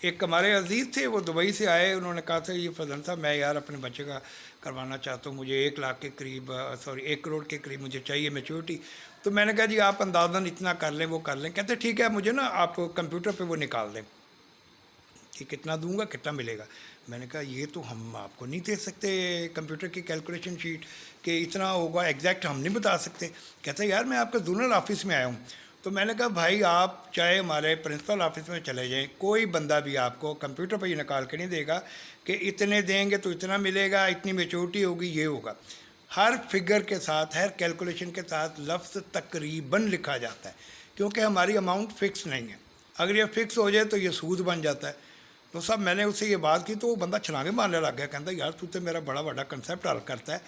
ایک ہمارے عزیز تھے، وہ دبئی سے آئے، انہوں نے کہا تھا یہ فضل صاحب میں یار اپنے بچے کا کروانا چاہتا ہوں، مجھے 1 لاکھ کے قریب سوری 1 کروڑ کے قریب مجھے چاہیے میچورٹی. تو میں نے کہا جی آپ اندازاً اتنا کر لیں، وہ کر لیں. کہتے ٹھیک ہے مجھے نا آپ کمپیوٹر پہ وہ نکال دیں کہ کتنا دوں گا کتنا ملے گا. میں نے کہا یہ تو ہم آپ کو نہیں دے سکتے کمپیوٹر کی کیلکولیشن شیٹ کہ اتنا ہوگا ایگزیکٹ ہم نہیں بتا سکتے. کہتا ہے یار میں آپ کے زونل آفس میں آیا ہوں. تو میں نے کہا بھائی آپ چاہے ہمارے پرنسپل آفس میں چلے جائیں، کوئی بندہ بھی آپ کو کمپیوٹر پہ یہ نکال کے نہیں دے گا کہ اتنے دیں گے تو اتنا ملے گا، اتنی میچورٹی ہوگی، یہ ہوگا. ہر فگر کے ساتھ، ہر کیلکولیشن کے ساتھ لفظ تقریباً لکھا جاتا ہے، کیونکہ ہماری اماؤنٹ فکس نہیں ہے. اگر یہ فکس ہو جائے تو یہ سود بن جاتا ہے. تو صاحب میں نے اس سے یہ بات کی تو وہ بندہ چھلانگے مارنے لگ گیا، کہتا یار تو میرا بڑا بڑا کنسیپٹ حل کرتا ہے،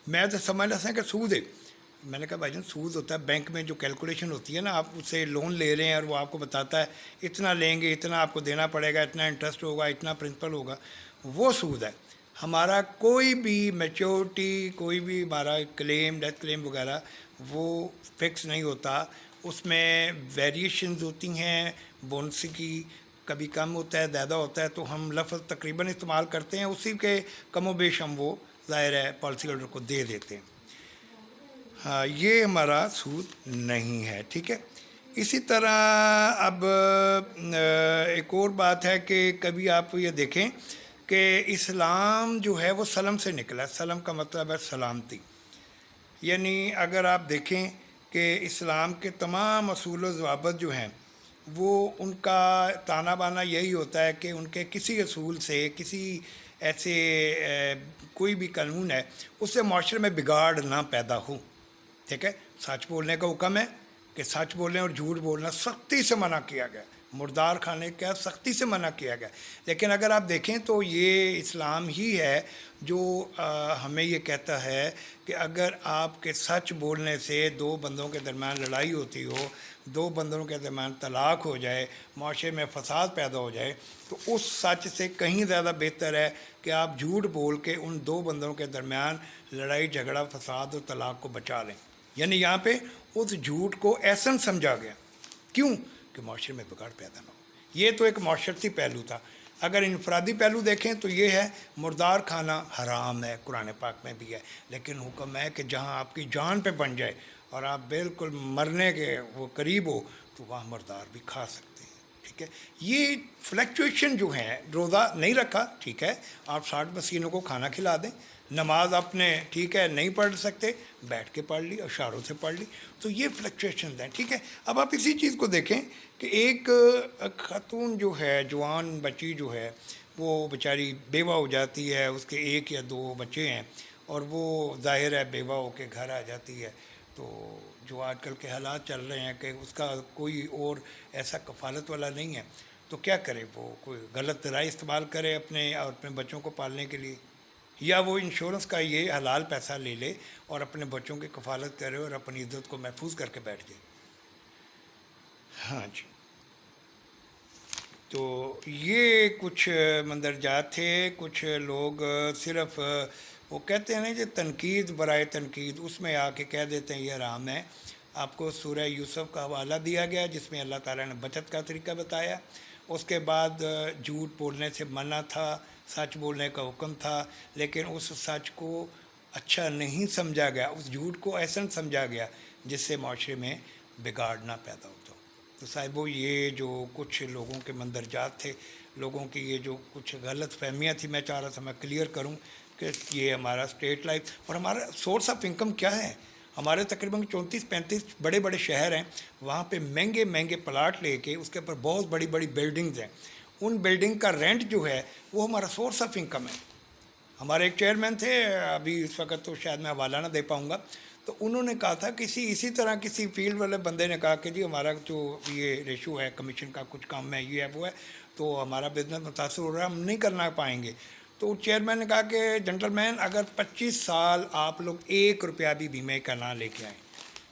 میں تو سمجھنا سا کہ سود ہے. میں نے کہا بھائی جان سود ہوتا ہے بینک میں جو کیلکولیشن ہوتی ہے نا، آپ اس سے لون لے رہے ہیں اور وہ آپ کو بتاتا ہے اتنا لیں گے اتنا آپ کو دینا پڑے گا، اتنا انٹرسٹ ہوگا، اتنا پرنسپل ہوگا، وہ سود ہے. ہمارا کوئی بھی میچورٹی، کوئی بھی ہمارا کلیم، ڈیتھ کلیم وغیرہ وہ فکس نہیں ہوتا. اس میں ویریشنز ہوتی ہیں بونس کی، کبھی کم ہوتا ہے زیادہ ہوتا ہے، تو ہم لفظ تقریباً استعمال کرتے ہیں، اسی کے کم و بیش ہم وہ ظاہر ہے پالیسی ہولڈر کو دے دیتے ہیں. ہاں یہ ہمارا سود نہیں ہے. ٹھیک ہے. اسی طرح اب ایک اور بات ہے کہ کبھی آپ یہ دیکھیں کہ اسلام جو ہے وہ سلم سے نکلا ہے. سلم کا مطلب ہے سلامتی. یعنی اگر آپ دیکھیں کہ اسلام کے تمام اصول و ضوابط جو ہیں وہ ان کا تانا بانا یہی ہوتا ہے کہ ان کے کسی اصول سے، کسی ایسے کوئی بھی قانون ہے اس سے معاشرے میں بگاڑ نہ پیدا ہو. ٹھیک ہے. سچ بولنے کا حکم ہے کہ سچ بولیں، اور جھوٹ بولنا سختی سے منع کیا گیا. مردار کھانے کا سختی سے منع کیا گیا. لیکن اگر آپ دیکھیں تو یہ اسلام ہی ہے جو ہمیں یہ کہتا ہے کہ اگر آپ کے سچ بولنے سے 2 بندوں کے درمیان لڑائی ہوتی ہو، 2 بندوں کے درمیان طلاق ہو جائے، معاشرے میں فساد پیدا ہو جائے، تو اس سچ سے کہیں زیادہ بہتر ہے کہ آپ جھوٹ بول کے ان 2 بندوں کے درمیان لڑائی جھگڑا فساد اور طلاق کو بچا لیں. یعنی یہاں پہ اس جھوٹ کو ایسن سمجھا گیا. کیوں؟ کہ معاشرے میں بگاڑ پیدا نہ ہو. یہ تو ایک معاشرتی پہلو تھا. اگر انفرادی پہلو دیکھیں تو یہ ہے مردار کھانا حرام ہے، قرآن پاک میں بھی ہے، لیکن حکم ہے کہ جہاں آپ کی جان پہ بن جائے اور آپ بالکل مرنے کے وہ قریب ہو تو وہاں مردار بھی کھا سکتے ہیں. ٹھیک ہے. یہ فلیکچویشن جو ہیں، روزہ نہیں رکھا ٹھیک ہے، آپ 60 مسکینوں کو کھانا کھلا دیں. نماز آپ نے ٹھیک ہے نہیں پڑھ سکتے، بیٹھ کے پڑھ لی، اشاروں سے پڑھ لی. تو یہ فلیکچویشنز ہیں. ٹھیک ہے. اب آپ اسی چیز کو دیکھیں کہ ایک خاتون جو ہے، جوان بچی جو ہے، وہ بیچاری بیوہ ہو جاتی ہے، اس کے 1 یا 2 بچے ہیں، اور وہ ظاہر ہے بیوہ ہو کے گھر آ جاتی ہے. تو جو آج کل کے حالات چل رہے ہیں کہ اس کا کوئی اور ایسا کفالت والا نہیں ہے، تو کیا کرے؟ وہ کوئی غلط رائے استعمال کرے اپنے اور اپنے بچوں کو پالنے کے لیے، یا وہ انشورنس کا یہ حلال پیسہ لے لے اور اپنے بچوں کی کفالت کرے اور اپنی عزت کو محفوظ کر کے بیٹھ جائے. ہاں جی. تو یہ کچھ مندرجات تھے. کچھ لوگ صرف وہ کہتے ہیں نا کہ تنقید برائے تنقید، اس میں آ کے کہہ دیتے ہیں یہ حرام ہے. آپ کو سورہ یوسف کا حوالہ دیا گیا جس میں اللہ تعالیٰ نے بچت کا طریقہ بتایا. اس کے بعد جھوٹ بولنے سے منع تھا، سچ بولنے کا حکم تھا، لیکن اس سچ کو اچھا نہیں سمجھا گیا، اس جھوٹ کو ایسا سمجھا گیا جس سے معاشرے میں بگاڑ نہ پیدا ہوتا. تو صاحبو یہ جو کچھ لوگوں کے مندرجات تھے، لوگوں کی یہ جو کچھ غلط فہمیاں تھیں، میں چاہ رہا تھا میں کلیئر کروں کہ یہ ہمارا اسٹیٹ لائف اور ہمارا سورس آف انکم کیا ہے. ہمارے تقریباً 34-35 بڑے بڑے شہر ہیں، وہاں پہ مہنگے مہنگے پلاٹ لے کے اس کے اوپر بہت بڑی بڑی بلڈنگز ہیں. ان بلڈنگ کا رینٹ جو ہے وہ ہمارا سورس آف انکم ہے. ہمارے ایک چیئرمین تھے، ابھی اس وقت تو شاید میں حوالہ نہ دے پاؤں گا، تو انہوں نے کہا تھا اسی طرح کسی فیلڈ والے بندے نے کہا کہ جی ہمارا جو یہ ریشو ہے کمیشن کا کچھ کام ہے، یہ ہے وہ ہے، تو ہمارا بزنس متاثر ہو رہا ہے، ہم نہیں کرنا پائیں گے. تو چیئرمین نے کہا کہ جنٹل مین اگر 25 سال آپ لوگ 1 روپیہ بھی بیمے کا نہ لے کے آئیں،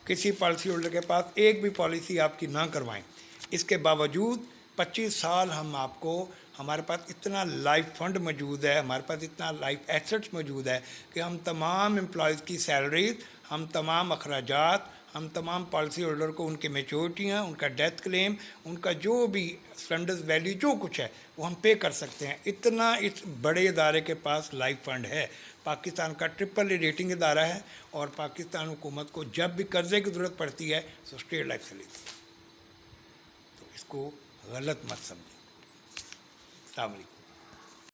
کسی پالیسی ہولڈر کے پاس ایک بھی پالیسی آپ کی نہ کروائیں، اس کے باوجود 25 سال ہم آپ کو، ہمارے پاس اتنا لائف فنڈ موجود ہے، ہمارے پاس اتنا لائف ایسٹس موجود ہے کہ ہم تمام امپلائیز کی سیلریز، ہم تمام اخراجات، ہم تمام پالیسی ہولڈر کو ان کی میچورٹیاں، ان کا ڈیتھ کلیم، ان کا جو بھی سرنڈرز ویلیو جو کچھ ہے وہ ہم پے کر سکتے ہیں. اتنا اس بڑے ادارے کے پاس لائف فنڈ ہے. پاکستان کا ٹرپل ریٹنگ ادارہ ہے اور پاکستان حکومت کو جب بھی قرضے کی ضرورت پڑتی ہے تو اسٹیٹ لائف سے لیتی ہے. تو اس کو غلط مت سمجھیں. السلام علیکم.